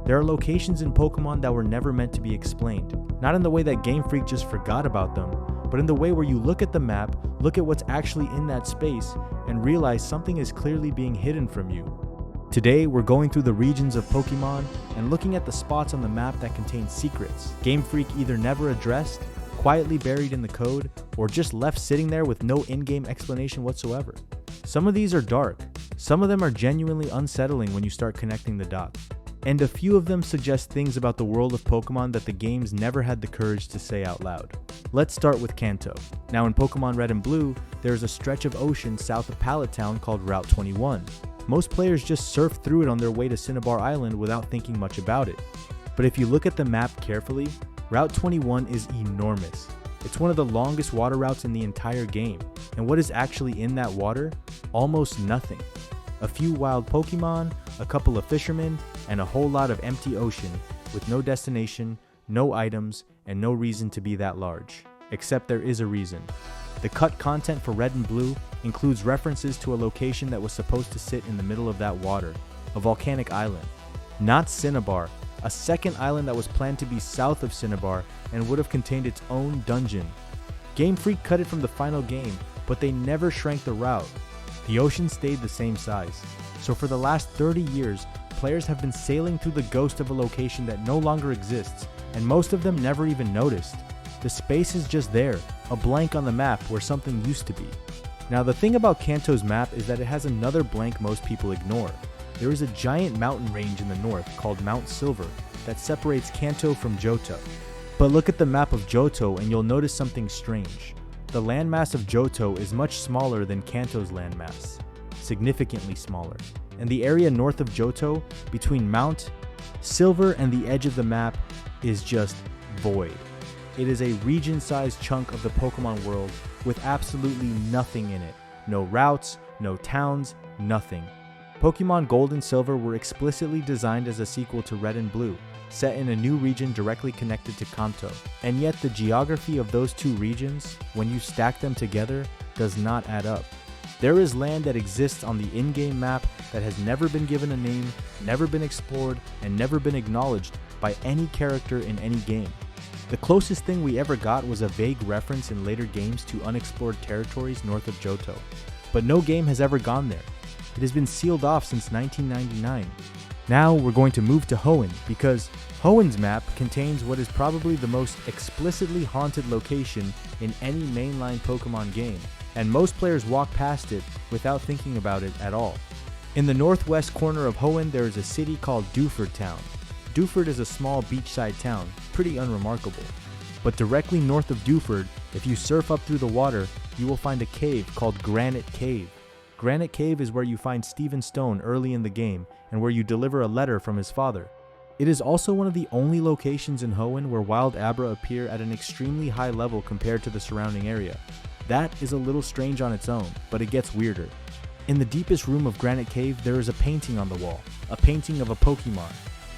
There are locations in Pokemon that were never meant to be explained, not in the way that Game Freak just forgot about them, but in the way where you look at the map, look at what's actually in that space, and realize something is clearly being hidden from you. Today, we're going through the regions of Pokemon and looking at the spots on the map that contain secrets Game Freak either never addressed, quietly buried in the code, or just left sitting there with no in-game explanation whatsoever. Some of these are dark, some of them are genuinely unsettling when you start connecting the dots, and a few of them suggest things about the world of Pokemon that the games never had the courage to say out loud. Let's start with Kanto. Now in Pokemon Red and Blue, there is a stretch of ocean south of Pallet Town called Route 21. Most players just surf through it on their way to Cinnabar Island without thinking much about it. But if you look at the map carefully, Route 21 is enormous. It's one of the longest water routes in the entire game, and what is actually in that water? Almost nothing. A few wild Pokemon, a couple of fishermen, and a whole lot of empty ocean with no destination, no items, and no reason to be that large. Except there is a reason. The cut content for Red and Blue includes references to a location that was supposed to sit in the middle of that water, a volcanic island. Not Cinnabar, a second island that was planned to be south of Cinnabar and would have contained its own dungeon. Game Freak cut it from the final game, but they never shrank the route. The ocean stayed the same size. So for the last 30 years, players have been sailing through the ghost of a location that no longer exists, and most of them never even noticed. The space is just there, a blank on the map where something used to be. Now the thing about Kanto's map is that it has another blank most people ignore. There is a giant mountain range in the north called Mount Silver that separates Kanto from Johto. But look at the map of Johto and you'll notice something strange. The landmass of Johto is much smaller than Kanto's landmass, significantly smaller. And the area north of Johto, between Mount Silver and the edge of the map, is just void. It is a region-sized chunk of the Pokemon world with absolutely nothing in it. No routes, no towns, nothing. Pokemon Gold and Silver were explicitly designed as a sequel to Red and Blue, set in a new region directly connected to Kanto. And yet the geography of those two regions, when you stack them together, does not add up. There is land that exists on the in-game map that has never been given a name, never been explored, and never been acknowledged by any character in any game. The closest thing we ever got was a vague reference in later games to unexplored territories north of Johto, but no game has ever gone there. It has been sealed off since 1999. Now we're going to move to Hoenn, because Hoenn's map contains what is probably the most explicitly haunted location in any mainline Pokemon game, and most players walk past it without thinking about it at all. In the northwest corner of Hoenn there is a city called Dewford Town. Dewford is a small beachside town, pretty unremarkable. But directly north of Dewford, if you surf up through the water, you will find a cave called Granite Cave. Granite Cave is where you find Steven Stone early in the game, and where you deliver a letter from his father. It is also one of the only locations in Hoenn where wild Abra appear at an extremely high level compared to the surrounding area. That is a little strange on its own, but it gets weirder. In the deepest room of Granite Cave, there is a painting on the wall, a painting of a Pokemon.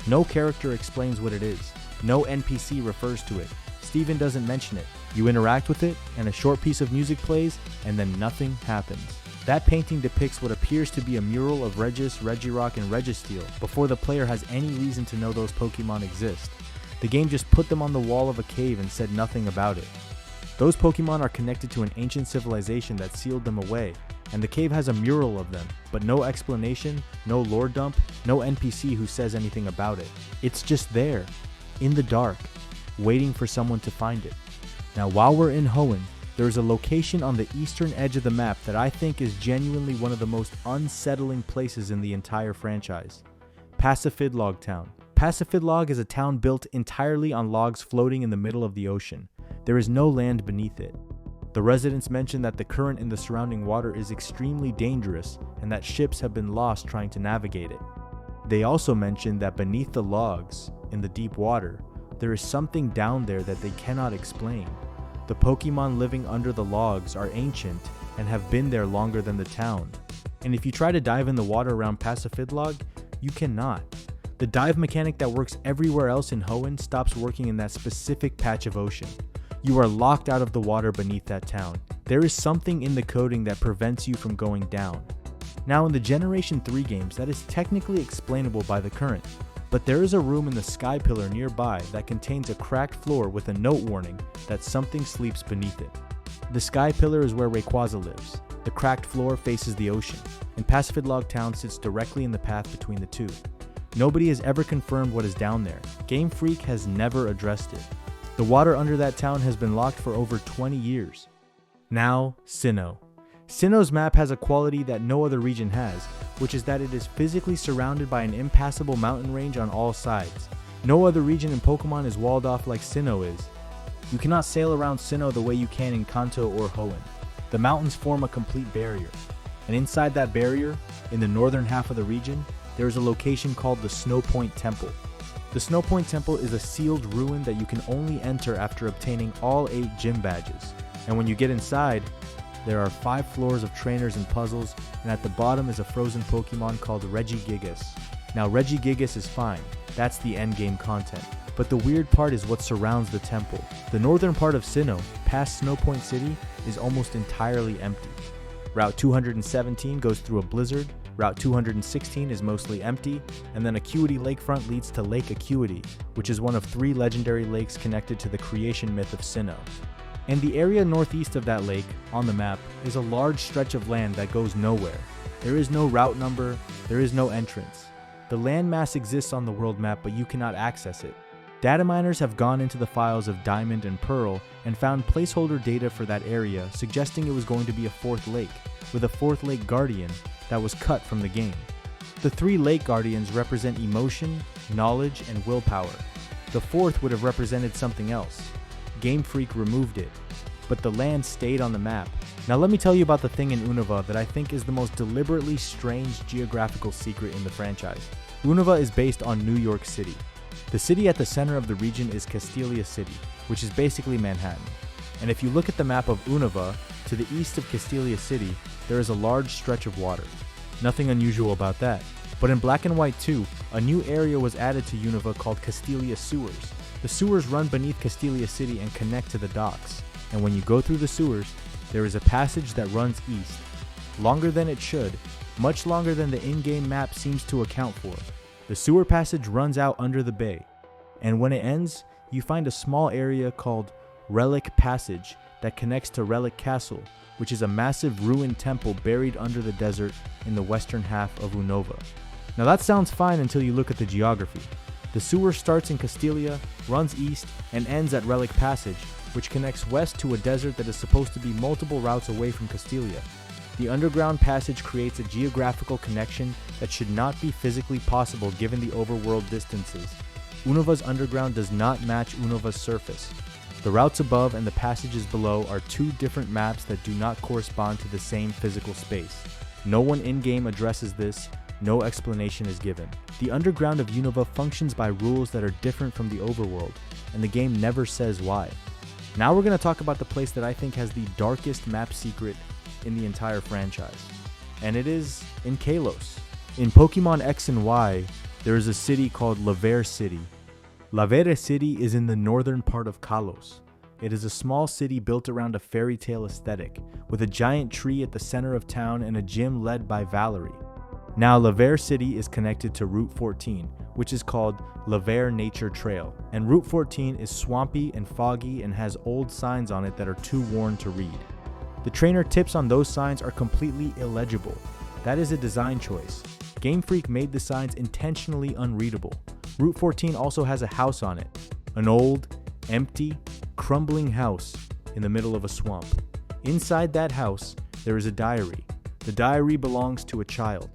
No character explains what it is. No NPC refers to it. Steven doesn't mention it. You interact with it, and a short piece of music plays, and then nothing happens. That painting depicts what appears to be a mural of Regis, Regirock, and Registeel before the player has any reason to know those Pokemon exist. The game just put them on the wall of a cave and said nothing about it. Those Pokemon are connected to an ancient civilization that sealed them away, and the cave has a mural of them, but no explanation, no lore dump, no NPC who says anything about it. It's just there, in the dark, waiting for someone to find it. Now while we're in Hoenn, there is a location on the eastern edge of the map that I think is genuinely one of the most unsettling places in the entire franchise. Pacifidlog Town. Pacifidlog is a town built entirely on logs floating in the middle of the ocean. There is no land beneath it. The residents mention that the current in the surrounding water is extremely dangerous and that ships have been lost trying to navigate it. They also mention that beneath the logs, in the deep water, there is something down there that they cannot explain. The Pokemon living under the logs are ancient and have been there longer than the town. And if you try to dive in the water around Pacifidlog, you cannot. The dive mechanic that works everywhere else in Hoenn stops working in that specific patch of ocean. You are locked out of the water beneath that town. There is something in the coding that prevents you from going down. Now in the Generation 3 games, that is technically explainable by the current. But there is a room in the sky pillar nearby that contains a cracked floor with a note warning that something sleeps beneath it. The sky pillar is where Rayquaza lives. The cracked floor faces the ocean, and Pacific Town sits directly in the path between the two. Nobody has ever confirmed what is down there. Game Freak has never addressed it. The water under that town has been locked for over 20 years. Now, Sinnoh. Sinnoh's map has a quality that no other region has, which is that it is physically surrounded by an impassable mountain range on all sides. No other region in Pokemon is walled off like Sinnoh is. You cannot sail around Sinnoh the way you can in Kanto or Hoenn. The mountains form a complete barrier, and inside that barrier, in the northern half of the region, there is a location called the Snow Point Temple. The Snow Point Temple is a sealed ruin that you can only enter after obtaining all 8 gym badges, and when you get inside, there are 5 floors of trainers and puzzles, and at the bottom is a frozen Pokemon called Regigigas. Now Regigigas is fine, that's the endgame content, but the weird part is what surrounds the temple. The northern part of Sinnoh, past Snow Point City, is almost entirely empty. Route 217 goes through a blizzard, Route 216 is mostly empty, and then Acuity Lakefront leads to Lake Acuity, which is one of 3 legendary lakes connected to the creation myth of Sinnoh. And the area northeast of that lake, on the map, is a large stretch of land that goes nowhere. There is no route number, there is no entrance. The landmass exists on the world map, but you cannot access it. Data miners have gone into the files of Diamond and Pearl and found placeholder data for that area, suggesting it was going to be a 4th lake, with a 4th lake guardian that was cut from the game. The 3 lake guardians represent emotion, knowledge, and willpower. The 4th would have represented something else. Game Freak removed it, but the land stayed on the map. Now let me tell you about the thing in Unova that I think is the most deliberately strange geographical secret in the franchise. Unova is based on New York City. The city at the center of the region is Castelia City, which is basically Manhattan. And if you look at the map of Unova, to the east of Castelia City, there is a large stretch of water. Nothing unusual about that. But in Black and White 2, a new area was added to Unova called Castelia Sewers. The sewers run beneath Castelia City and connect to the docks. And when you go through the sewers, there is a passage that runs east. Longer than it should, much longer than the in-game map seems to account for. The sewer passage runs out under the bay, and when it ends, you find a small area called Relic Passage that connects to Relic Castle, which is a massive ruined temple buried under the desert in the western half of Unova. Now that sounds fine until you look at the geography. The sewer starts in Castelia, runs east, and ends at Relic Passage, which connects west to a desert that is supposed to be multiple routes away from Castelia. The underground passage creates a geographical connection that should not be physically possible given the overworld distances. Unova's underground does not match Unova's surface. The routes above and the passages below are 2 different maps that do not correspond to the same physical space. No one in-game addresses this, no explanation is given. The underground of Unova functions by rules that are different from the overworld, and the game never says why. Now we're going to talk about the place that I think has the darkest map secret in the entire franchise, and it is in Kalos. In Pokemon X and Y, there is a city called Lavere City. Lavere City is in the northern part of Kalos. It is a small city built around a fairy tale aesthetic, with a giant tree at the center of town and a gym led by Valerie. Now Lavere City is connected to Route 14, which is called Lavere Nature Trail, and Route 14 is swampy and foggy and has old signs on it that are too worn to read. The trainer tips on those signs are completely illegible. That is a design choice. Game Freak made the signs intentionally unreadable. Route 14 also has a house on it. An old, empty, crumbling house in the middle of a swamp. Inside that house, there is a diary. The diary belongs to a child.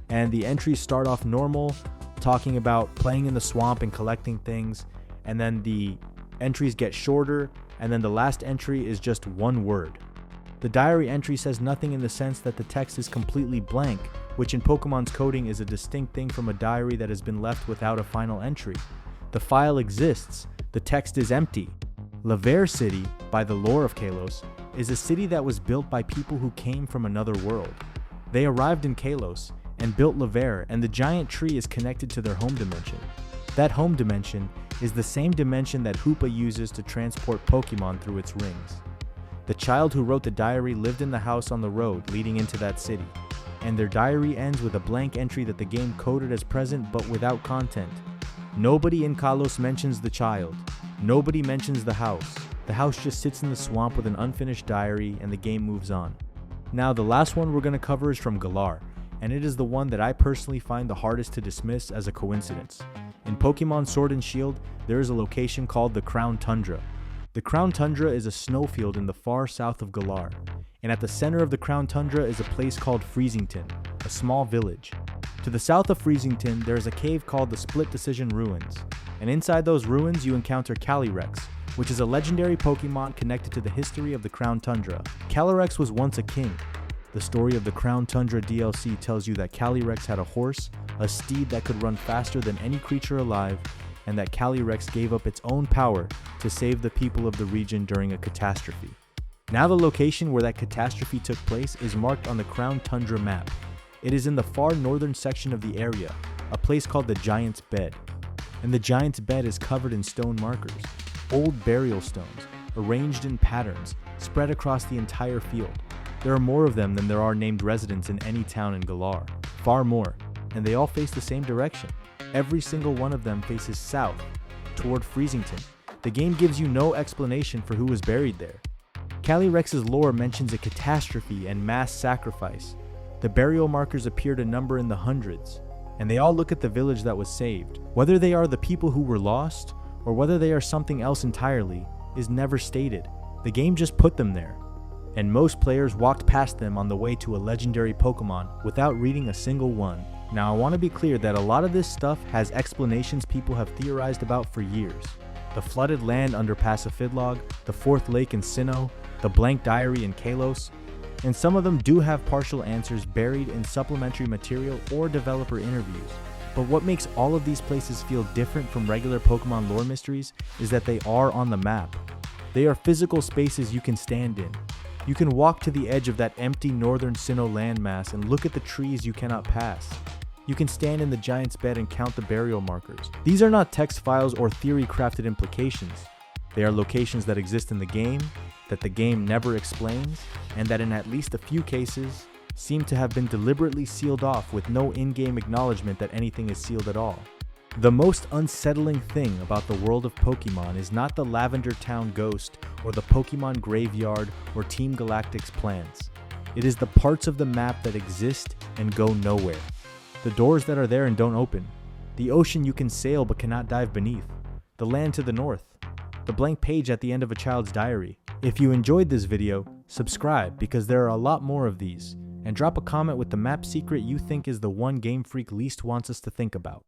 And the entries start off normal, talking about playing in the swamp and collecting things. And then the entries get shorter, and then the last entry is just one word. The diary entry says nothing in the sense that the text is completely blank, which in Pokemon's coding is a distinct thing from a diary that has been left without a final entry. The file exists, the text is empty. Lavere City, by the lore of Kalos, is a city that was built by people who came from another world. They arrived in Kalos and built Lavere, and the giant tree is connected to their home dimension. That home dimension is the same dimension that Hoopa uses to transport Pokemon through its rings. The child who wrote the diary lived in the house on the road leading into that city, and their diary ends with a blank entry that the game coded as present but without content. Nobody in Kalos mentions the child. Nobody mentions the house. The house just sits in the swamp with an unfinished diary, and the game moves on. Now, the last one we're going to cover is from Galar, and it is the one that I personally find the hardest to dismiss as a coincidence. In Pokemon Sword and Shield, there is a location called the Crown Tundra. The Crown Tundra is a snowfield in the far south of Galar, and at the center of the Crown Tundra is a place called Freezington, a small village. To the south of Freezington, there is a cave called the Split Decision Ruins, and inside those ruins you encounter Calyrex, which is a legendary Pokemon connected to the history of the Crown Tundra. Calyrex was once a king. The story of the Crown Tundra DLC tells you that Calyrex had a horse, a steed that could run faster than any creature alive, and that Calyrex gave up its own power to save the people of the region during a catastrophe. Now the location where that catastrophe took place is marked on the Crown Tundra map. It is in the far northern section of the area, a place called the Giant's Bed. And the Giant's Bed is covered in stone markers, old burial stones, arranged in patterns, spread across the entire field. There are more of them than there are named residents in any town in Galar. Far more, and they all face the same direction. Every single one of them faces south, toward Freezington. The game gives you no explanation for who was buried there. Calyrex's lore mentions a catastrophe and mass sacrifice. The burial markers appear to number in the hundreds, and they all look at the village that was saved. Whether they are the people who were lost, or whether they are something else entirely, is never stated. The game just put them there, and most players walked past them on the way to a legendary Pokemon without reading a single one. Now I want to be clear that a lot of this stuff has explanations people have theorized about for years. The flooded land under Passifidlog, the fourth lake in Sinnoh, the blank diary in Kalos, and some of them do have partial answers buried in supplementary material or developer interviews. But what makes all of these places feel different from regular Pokemon lore mysteries is that they are on the map. They are physical spaces you can stand in. You can walk to the edge of that empty northern Sinnoh landmass and look at the trees you cannot pass. You can stand in the Giant's Bed and count the burial markers. These are not text files or theory-crafted implications. They are locations that exist in the game, that the game never explains, and that in at least a few cases, seem to have been deliberately sealed off with no in-game acknowledgement that anything is sealed at all. The most unsettling thing about the world of Pokemon is not the Lavender Town ghost or the Pokemon graveyard or Team Galactic's plans. It is the parts of the map that exist and go nowhere. The doors that are there and don't open. The ocean you can sail but cannot dive beneath. The land to the north. The blank page at the end of a child's diary. If you enjoyed this video, subscribe because there are a lot more of these, and drop a comment with the map secret you think is the one Game Freak least wants us to think about.